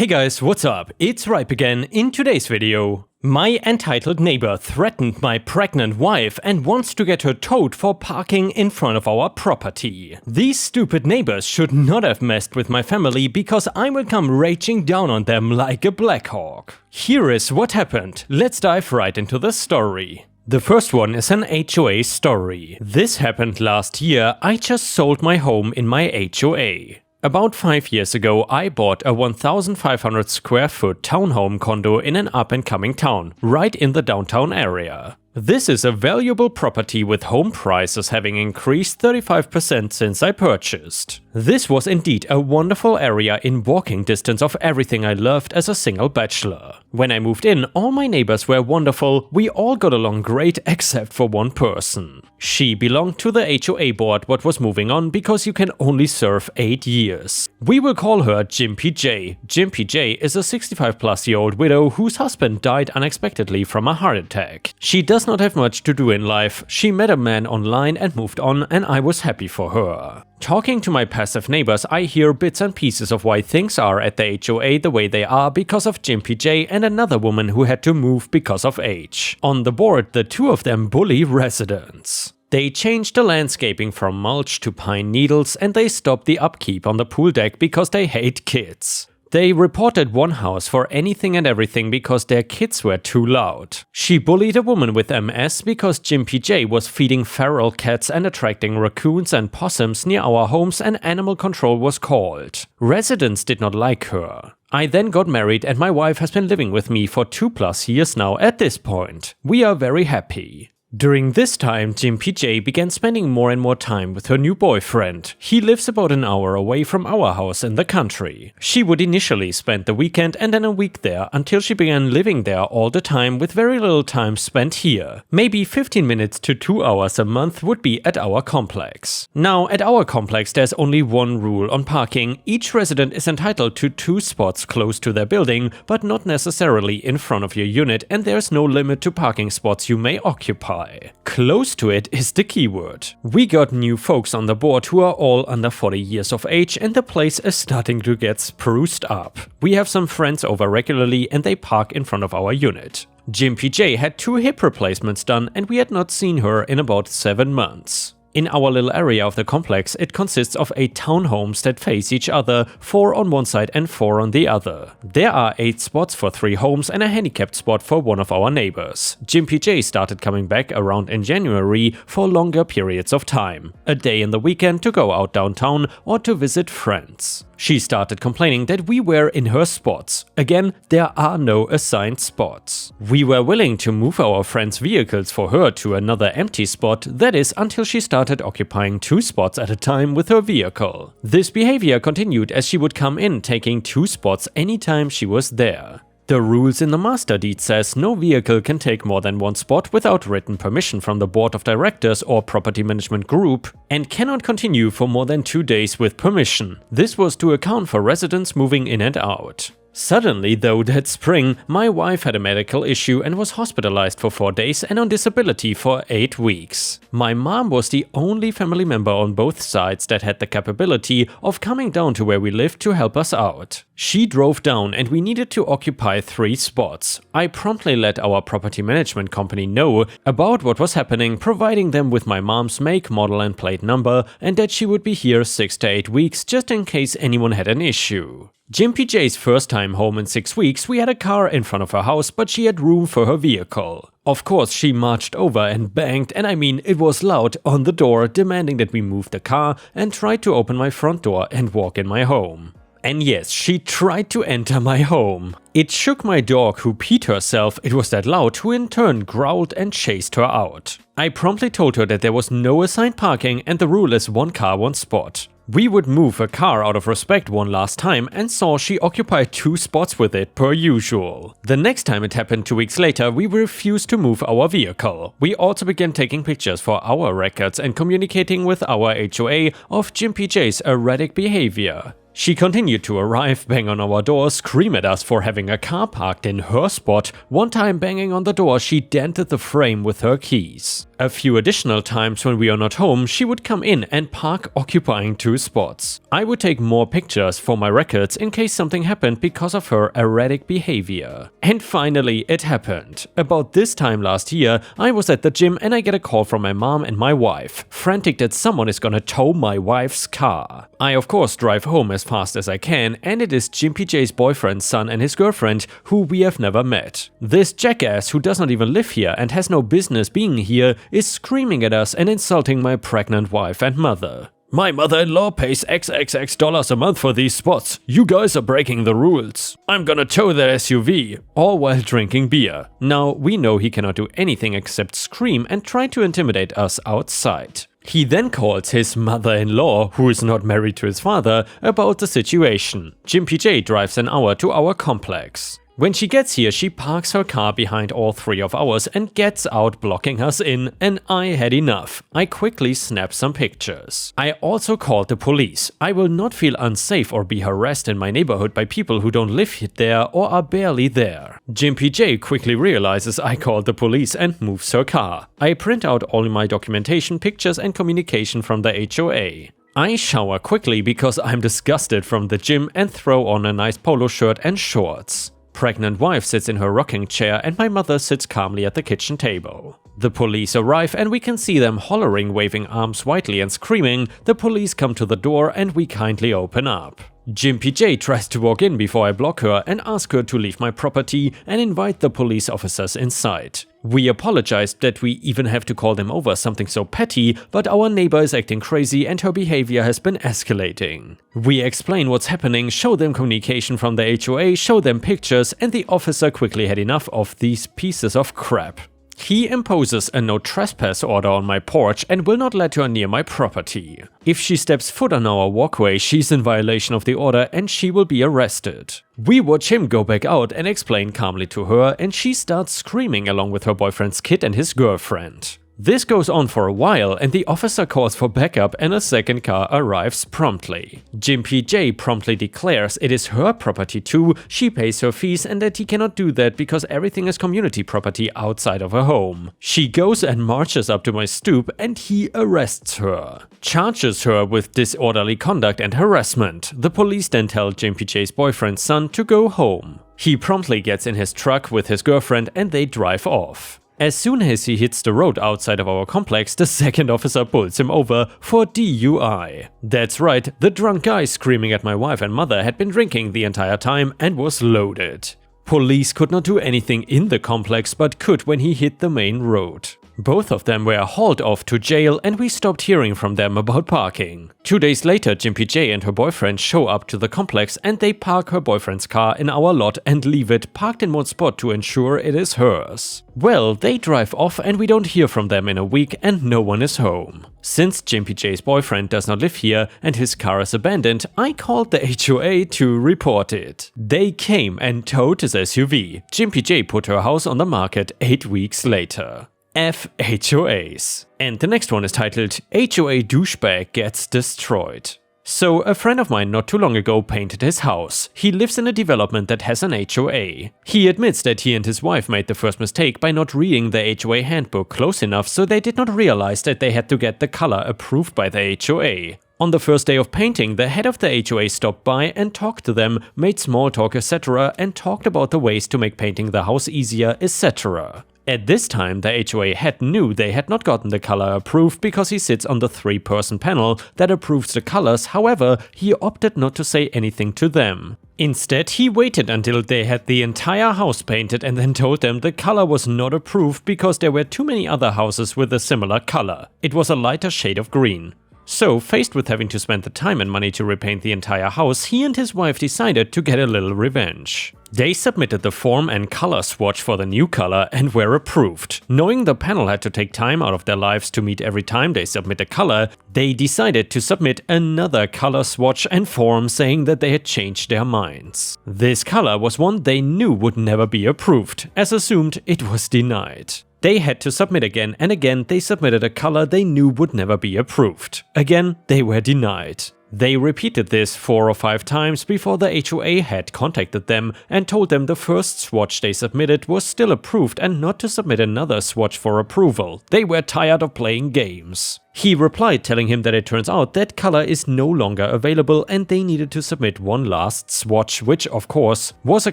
Hey guys, what's up? It's Ripe again. In today's video, my entitled neighbor threatened my pregnant wife and wants to get her towed for parking in front of our property. These stupid neighbors should not have messed with my family because I will come raging down on them like a blackhawk. Here is what happened. Let's dive right into the story. The first one is an HOA story. This happened last year. I just sold my home in my HOA. About 5 years ago, I bought a 1,500 square foot townhome condo in an up-and-coming town, right in the downtown area. This is a valuable property with home prices having increased 35% since I purchased. This was indeed a wonderful area in walking distance of everything I loved as a single bachelor. When I moved in, all my neighbors were wonderful. We all got along great except for one person. She belonged to the HOA board but was moving on because you can only serve 8 years. We will call her Jimpy J. Jimpy J is a 65-plus-year-old widow whose husband died unexpectedly from a heart attack. She does not have much to do in life. She met a man online and moved on, and I was happy for her. Talking to my passive neighbors, I hear bits and pieces of why things are at the HOA the way they are because of Jimpy J and another woman who had to move because of age. On the board, the two of them bully residents. They changed the landscaping from mulch to pine needles, and they stopped the upkeep on the pool deck because they hate kids. They reported one house for anything and everything because their kids were too loud. She bullied a woman with MS because Jimpy J was feeding feral cats and attracting raccoons and possums near our homes, and animal control was called. Residents did not like her. I then got married and my wife has been living with me for 2+ years now at this point. We are very happy. During this time, Jimpy J began spending more and more time with her new boyfriend. He lives about an hour away from our house in the country. She would initially spend the weekend and then a week there until she began living there all the time with very little time spent here. Maybe 15 minutes to 2 hours a month would be at our complex. Now, at our complex there's only one rule on parking. Each resident is entitled to 2 spots close to their building, but not necessarily in front of your unit, and there's no limit to parking spots you may occupy. Close to it is the keyword. We got new folks on the board who are all under 40 years of age, and the place is starting to get spruced up. We have some friends over regularly and they park in front of our unit. Jimpy J had 2 hip replacements done and we had not seen her in about 7 months. In our little area of the complex, it consists of 8 townhomes that face each other, 4 on one side and 4 on the other. There are 8 spots for 3 homes and a handicapped spot for one of our neighbors. Jimpy J started coming back around in January for longer periods of time. A day in the weekend to go out downtown or to visit friends. She started complaining that we were in her spots. Again, there are no assigned spots. We were willing to move our friends' vehicles for her to another empty spot, that is until she started occupying 2 spots at a time with her vehicle. This behavior continued as she would come in taking 2 spots anytime she was there. The rules in the master deed says no vehicle can take more than 1 spot without written permission from the board of directors or property management group, and cannot continue for more than 2 days with permission. This was to account for residents moving in and out. Suddenly, though, that spring, my wife had a medical issue and was hospitalized for 4 days and on disability for 8 weeks. My mom was the only family member on both sides that had the capability of coming down to where we lived to help us out. She drove down and we needed to occupy 3 spots. I promptly let our property management company know about what was happening, providing them with my mom's make, model and plate number, and that she would be here 6 to 8 weeks just in case anyone had an issue. Jimpy J's first time home in 6 weeks, we had a car in front of her house, but she had room for her vehicle. Of course, she marched over and banged, and I mean it was loud, on the door, demanding that we move the car, and tried to open my front door and walk in my home. And yes, she tried to enter my home. It shook my dog, who peed herself, it was that loud, who in turn growled and chased her out. I promptly told her that there was no assigned parking and the rule is 1 car, 1 spot. We would move a car out of respect one last time and saw she occupied 2 spots with it per usual. The next time it happened 2 weeks later, we refused to move our vehicle. We also began taking pictures for our records and communicating with our HOA of Jimpy J's erratic behavior. She continued to arrive, bang on our door, scream at us for having a car parked in her spot. One time banging on the door, she dented the frame with her keys. A few additional times when we are not home, she would come in and park occupying 2 spots. I would take more pictures for my records in case something happened because of her erratic behavior. And finally, it happened. About this time last year, I was at the gym and I get a call from my mom and my wife, frantic that someone is gonna tow my wife's car. I of course drive home as fast as I can, and it is Jimpy J's boyfriend's son and his girlfriend, who we have never met. This jackass, who does not even live here and has no business being here, is screaming at us and insulting my pregnant wife and mother. My mother-in-law pays XXX dollars a month for these spots. You guys are breaking the rules. I'm gonna tow their SUV, all while drinking beer. Now, we know he cannot do anything except scream and try to intimidate us outside. He then calls his mother-in-law, who is not married to his father, about the situation. Jimpy J drives an hour to our complex. When she gets here, she parks her car behind all 3 of ours and gets out, blocking us in, and I had enough. I quickly snapped some pictures. I also called the police. I will not feel unsafe or be harassed in my neighborhood by people who don't live there or are barely there. Jimpy J quickly realizes I called the police and moves her car. I print out all my documentation, pictures and communication from the HOA. I shower quickly because I'm disgusted from the gym and throw on a nice polo shirt and shorts. Pregnant wife sits in her rocking chair and my mother sits calmly at the kitchen table. The police arrive and we can see them hollering, waving arms widely and screaming. The police come to the door and we kindly open up. Jimpy J tries to walk in before I block her and ask her to leave my property and invite the police officers inside. We apologized that we even have to call them over something so petty, but our neighbor is acting crazy and her behavior has been escalating. We explain what's happening, show them communication from the HOA, show them pictures, and the officer quickly had enough of these pieces of crap. He imposes a no trespass order on my porch and will not let her near my property. If she steps foot on our walkway, she's in violation of the order and she will be arrested. We watch him go back out and explain calmly to her, and she starts screaming along with her boyfriend's kid and his girlfriend. This goes on for a while and the officer calls for backup and a second car arrives promptly. Jimpy J promptly declares it is her property too, she pays her fees and that he cannot do that because everything is community property outside of her home. She goes and marches up to my stoop and he arrests her. Charges her with disorderly conduct and harassment. The police then tell Jimpy J's boyfriend's son to go home. He promptly gets in his truck with his girlfriend and they drive off. As soon as he hits the road outside of our complex, the second officer pulls him over for DUI. That's right, the drunk guy screaming at my wife and mother had been drinking the entire time and was loaded. Police could not do anything in the complex but could when he hit the main road. Both of them were hauled off to jail and we stopped hearing from them about parking. 2 days later, Jimpy J and her boyfriend show up to the complex and they park her boyfriend's car in our lot and leave it parked in one spot to ensure it is hers. Well, they drive off and we don't hear from them in a week and no one is home. Since Jimpy J's boyfriend does not live here and his car is abandoned, I called the HOA to report it. They came and towed his SUV. Jimpy J put her house on the market 8 weeks later. F HOAs. And the next one is titled HOA Douchebag Gets Destroyed. So, a friend of mine not too long ago painted his house. He lives in a development that has an HOA. He admits that he and his wife made the first mistake by not reading the HOA handbook close enough, so they did not realize that they had to get the color approved by the HOA. On the first day of painting, the head of the HOA stopped by and talked to them, made small talk etc. and talked about the ways to make painting the house easier etc. At this time, the HOA head knew they had not gotten the color approved because he sits on the 3-person panel that approves the colors, however, he opted not to say anything to them. Instead, he waited until they had the entire house painted and then told them the color was not approved because there were too many other houses with a similar color. It was a lighter shade of green. So, faced with having to spend the time and money to repaint the entire house, he and his wife decided to get a little revenge. They submitted the form and color swatch for the new color and were approved. Knowing the panel had to take time out of their lives to meet every time they submit a color, they decided to submit another color swatch and form saying that they had changed their minds. This color was one they knew would never be approved, as assumed it was denied. They had to submit again and again they submitted a color they knew would never be approved. Again, they were denied. They repeated this 4 or 5 times before the HOA head contacted them and told them the first swatch they submitted was still approved and not to submit another swatch for approval. They were tired of playing games. He replied telling him that it turns out that color is no longer available and they needed to submit one last swatch, which of course was a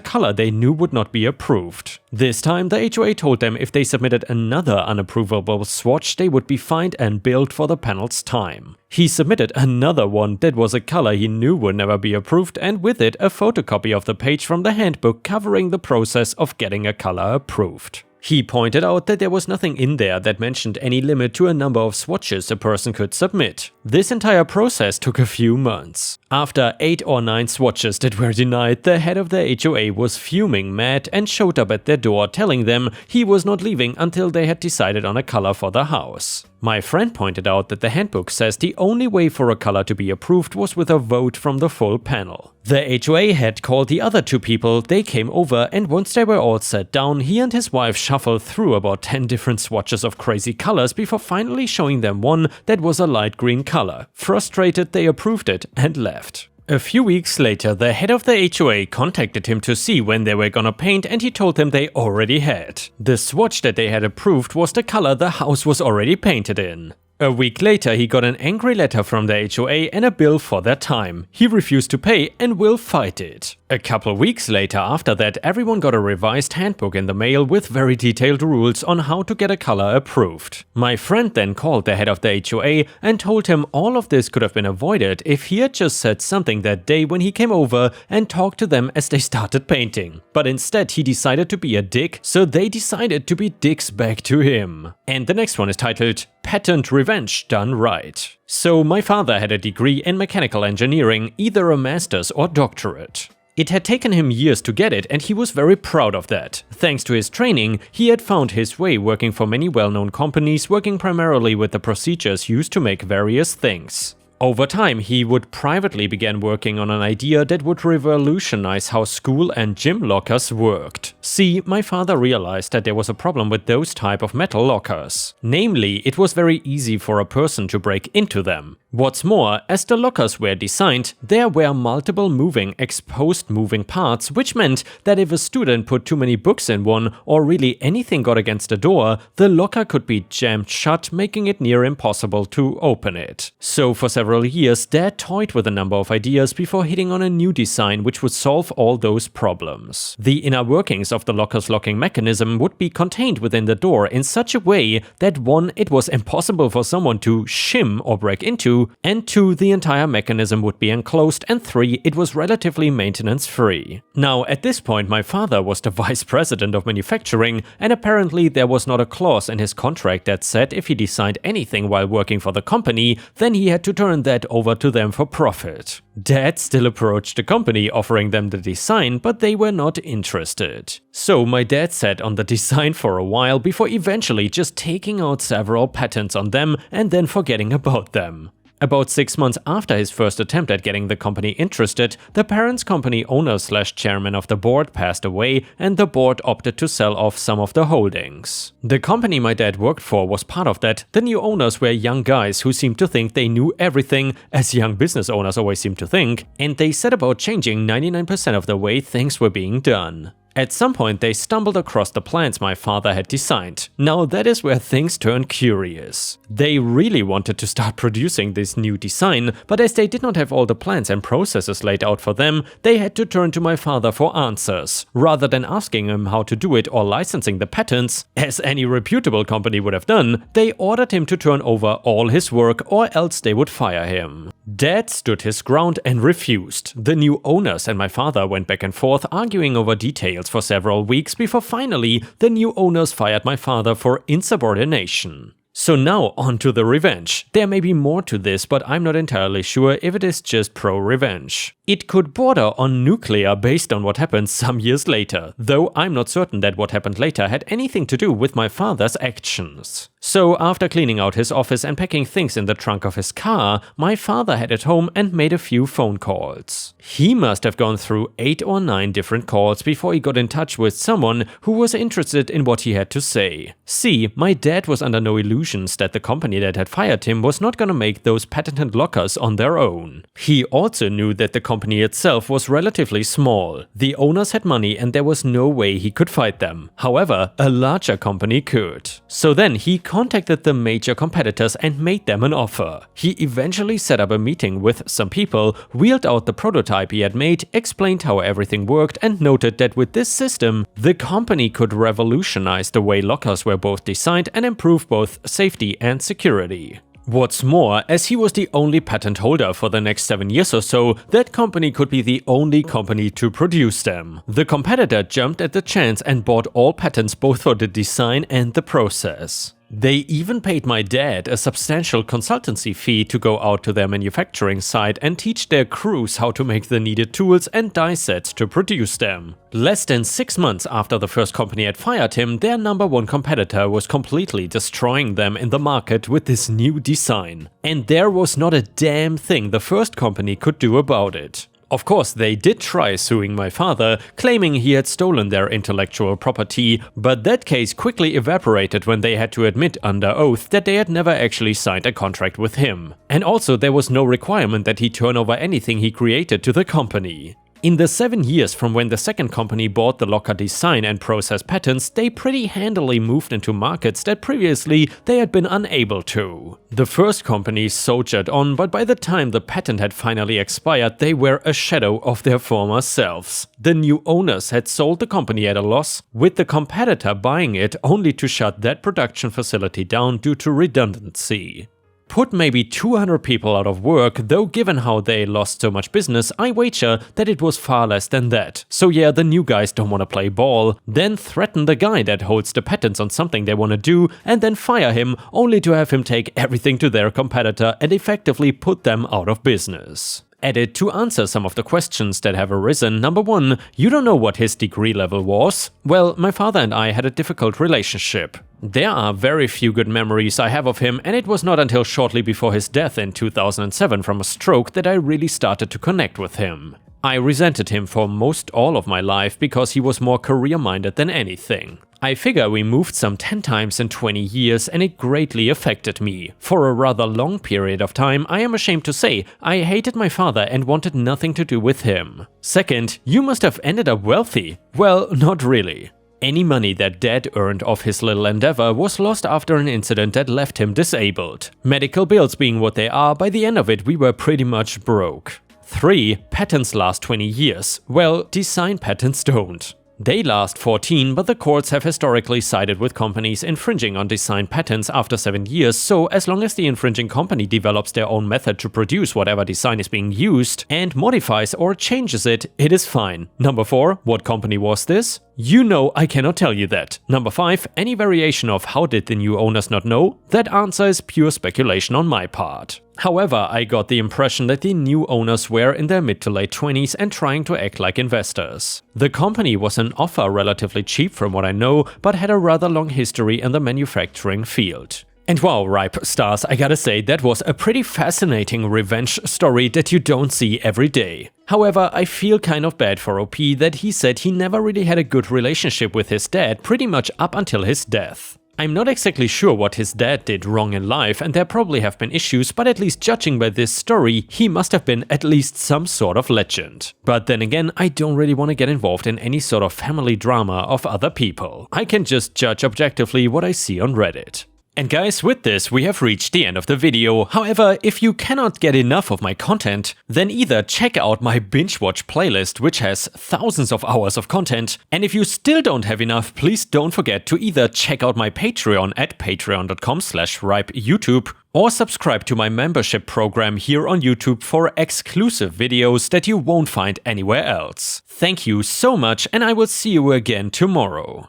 color they knew would not be approved. This time the HOA told them if they submitted another unapprovable swatch they would be fined and billed for the panel's time. He submitted another one that was a color he knew would never be approved, and with it a photocopy of the page from the handbook covering the process of getting a color approved. He pointed out that there was nothing in there that mentioned any limit to a number of swatches a person could submit. This entire process took a few months. After 8 or 9 swatches that were denied, the head of the HOA was fuming mad and showed up at their door telling them he was not leaving until they had decided on a color for the house. My friend pointed out that the handbook says the only way for a color to be approved was with a vote from the full panel. The HOA head called the other 2 people, they came over, and once they were all sat down, he and his wife shuffled through about 10 different swatches of crazy colors before finally showing them one that was a light green color. Frustrated, they approved it and left. A few weeks later, the head of the HOA contacted him to see when they were gonna paint, and he told them they already had. The swatch that they had approved was the color the house was already painted in. A week later, he got an angry letter from the HOA and a bill for their time. He refused to pay and will fight it. A couple weeks later after that, everyone got a revised handbook in the mail with very detailed rules on how to get a color approved. My friend then called the head of the HOA and told him all of this could have been avoided if he had just said something that day when he came over and talked to them as they started painting. But instead he decided to be a dick, so they decided to be dicks back to him. And the next one is titled Patent Revenge Done Right. So my father had a degree in mechanical engineering, either a master's or doctorate. It had taken him years to get it, and he was very proud of that. Thanks to his training, he had found his way working for many well-known companies, working primarily with the procedures used to make various things. Over time, he would privately begin working on an idea that would revolutionize how school and gym lockers worked. See, my father realized that there was a problem with those type of metal lockers. Namely, it was very easy for a person to break into them. What's more, as the lockers were designed, there were multiple moving, exposed moving parts, which meant that if a student put too many books in one, or really anything got against the door, the locker could be jammed shut, making it near impossible to open it. So for several years, Dad toyed with a number of ideas before hitting on a new design which would solve all those problems. The inner workings of the locker's locking mechanism would be contained within the door in such a way that 1. It was impossible for someone to shim or break into, and 2. The entire mechanism would be enclosed, and 3. It was relatively maintenance-free. Now, at this point, my father was the vice president of manufacturing, and apparently there was not a clause in his contract that said if he designed anything while working for the company, then he had to turn that over to them for profit. Dad still approached the company offering them the design, but they were not interested. So my dad sat on the design for a while before eventually just taking out several patents on them and then forgetting about them. About 6 months after his first attempt at getting the company interested, the parent's company owner/chairman of the board passed away, and the board opted to sell off some of the holdings. The company my dad worked for was part of that. The new owners were young guys who seemed to think they knew everything, as young business owners always seem to think, and they set about changing 99% of the way things were being done. At some point they stumbled across the plans my father had designed. Now that is where things turned curious. They really wanted to start producing this new design, but as they did not have all the plans and processes laid out for them, they had to turn to my father for answers. Rather than asking him how to do it or licensing the patents, as any reputable company would have done, they ordered him to turn over all his work or else they would fire him. Dad stood his ground and refused. The new owners and my father went back and forth arguing over details for several weeks before finally the new owners fired my father for insubordination. So now on to the revenge. There may be more to this, but I'm not entirely sure if it is just pro-revenge. It could border on nuclear based on what happened some years later, though I'm not certain that what happened later had anything to do with my father's actions. So after cleaning out his office and packing things in the trunk of his car, my father headed home and made a few phone calls. He must have gone through 8 or 9 different calls before he got in touch with someone who was interested in what he had to say. See, my dad was under no illusions that the company that had fired him was not gonna make those patented lockers on their own. He also knew that the company itself was relatively small. The owners had money and there was no way he could fight them. However, a larger company could. So then he contacted the major competitors and made them an offer. He eventually set up a meeting with some people, wheeled out the prototype he had made, explained how everything worked, and noted that with this system, the company could revolutionize the way lockers were both designed and improve both safety and security. What's more, as he was the only patent holder for the next 7 years or so, that company could be the only company to produce them. The competitor jumped at the chance and bought all patents both for the design and the process. They even paid my dad a substantial consultancy fee to go out to their manufacturing site and teach their crews how to make the needed tools and die sets to produce them. Less than 6 months after the first company had fired him, their #1 competitor was completely destroying them in the market with this new design. And there was not a damn thing the first company could do about it. Of course, they did try suing my father, claiming he had stolen their intellectual property, but that case quickly evaporated when they had to admit under oath that they had never actually signed a contract with him. And also there was no requirement that he turn over anything he created to the company. In the 7 years from when the second company bought the locker design and process patents, they pretty handily moved into markets that previously they had been unable to. The first company soldiered on, but by the time the patent had finally expired, they were a shadow of their former selves. The new owners had sold the company at a loss, with the competitor buying it only to shut that production facility down due to redundancy. Put maybe 200 people out of work, though given how they lost so much business, I wager that it was far less than that. So yeah, the new guys don't want to play ball, then threaten the guy that holds the patents on something they want to do, and then fire him, only to have him take everything to their competitor and effectively put them out of business. Added to answer some of the questions that have arisen, #1, you don't know what his degree level was? Well, my father and I had a difficult relationship. There are very few good memories I have of him, and it was not until shortly before his death in 2007 from a stroke that I really started to connect with him. I resented him for most all of my life because he was more career-minded than anything. I figure we moved some 10 times in 20 years and it greatly affected me. For a rather long period of time, I am ashamed to say, I hated my father and wanted nothing to do with him. Second, you must have ended up wealthy. Well, not really. Any money that Dad earned off his little endeavor was lost after an incident that left him disabled. Medical bills being what they are, by the end of it we were pretty much broke. 3. Patents last 20 years. Well, design patents don't. They last 14, but the courts have historically sided with companies infringing on design patents after 7 years, so as long as the infringing company develops their own method to produce whatever design is being used and modifies or changes it, it is fine. #4, what company was this? You know I cannot tell you that. #5, any variation of how did the new owners not know? That answer is pure speculation on my part. However, I got the impression that the new owners were in their mid to late 20s and trying to act like investors. The company was on offer relatively cheap from what I know, but had a rather long history in the manufacturing field. And wow, Ripe Stars, I gotta say, that was a pretty fascinating revenge story that you don't see every day. However, I feel kind of bad for OP that he said he never really had a good relationship with his dad pretty much up until his death. I'm not exactly sure what his dad did wrong in life, and there probably have been issues, but at least judging by this story, he must have been at least some sort of legend. But then again, I don't really want to get involved in any sort of family drama of other people. I can just judge objectively what I see on Reddit. And guys, with this we have reached the end of the video. However, if you cannot get enough of my content, then either check out my binge watch playlist, which has thousands of hours of content, and if you still don't have enough, please don't forget to either check out my Patreon at patreon.com/ripeyoutube or subscribe to my membership program here on YouTube for exclusive videos that you won't find anywhere else. Thank you so much, and I will see you again tomorrow.